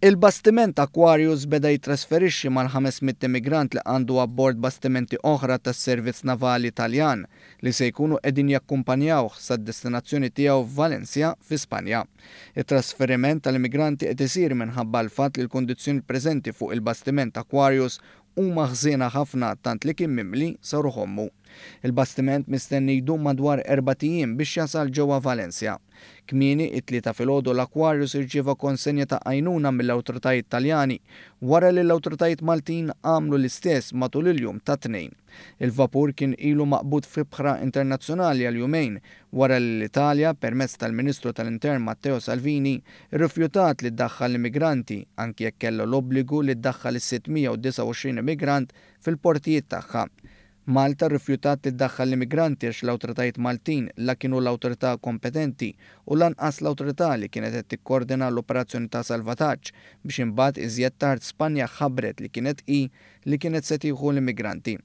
Il-bastiment Aquarius beda jitrasferixxi mal-500 immigrant li għandu abbord bastimenti oħra tas-Servizz Navali Taljan li se jkunu qegħdin jakkumpanjawh sad-destinazzjoni tiegħu f'Valencia fi Spanja. It-trasferiment tal-immigranti qed isir minħabba l-fatt li l-kundizzjoni preżenti fuq il-bastiment Aquarius huma ħżiena ħafna tant li kien mimli saru ħommu. Il-bastiment mistenni jdum madwar 4 ijiem biex jasal ġewwa Valencia. Kmieni it-tlieta filgħodu l-Aquarius irċieva konsenja ta' għajnuna mill-awtoritajiet Taljani wara li l-awtoritajiet Maltin għamlu l-istess matul il-jum ta' Tnejn. Il-vapur kien ilu maqbud fi bħra internazzjonali għal jumejn wara li l-Italja permezz tal-Ministru tal-Intern Matteo Salvini rrifjutat li ddaħħal l-immigranti anki jekk kellha l-obbligu li ddaħħal is-629 immigrant fil-portijiet tagħha. Malta rrifjutat li ddaħħal l-immigranti għax l-awtoritajiet Maltin la kienu l-awtorità kompetenti u lanqas l-awtorità li kienet qed tikkoordina l-operazzjoni ta' salvataġġ biex imbagħad iżjed tard Spanja ħabbret li kienet se tieħu l-immigranti.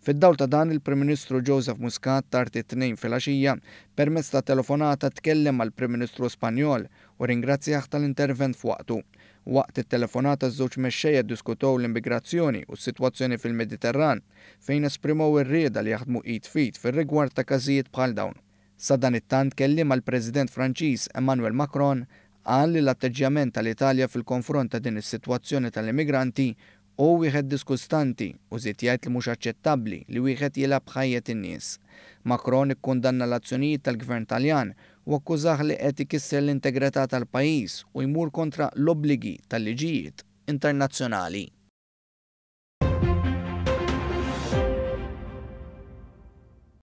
Fid-dawl ta' dan il-Prim Ministru Joseph Muscat tard it-Tnejn filgħaxija permezz ta' telefonata tkellem mal-Prim Ministru Spanjol u ringrazzjah tal-intervent f'waqtu. Waqt it-telefonata żewġ mexxejja ddiskutew l-immigrazzjoni u s-sitwazzjoni fil-Mediterran fejn esprimew ir-rieda li jaħdmu id fit fir-rigward ta' każijiet bħal dawn. Sa dan it-tant kelliem mal-President Franċiż Emmanuel Macron qal li l-atteġġjament tal-Italja fil-konfront ta' din is-sitwazzjoni tal-immigranti u wieħed diskustanti u żied jgħid li mhux aċċettabbli li wieħed jilgħab b'ħajjet in-nies. Macron ikkundanna l-azzjonijiet tal-Gvern Taljan u akkużah li qed ikisser l-integrità tal-pajjiż u jmur kontra l-obbligi tal-liġijiet internazzjonali.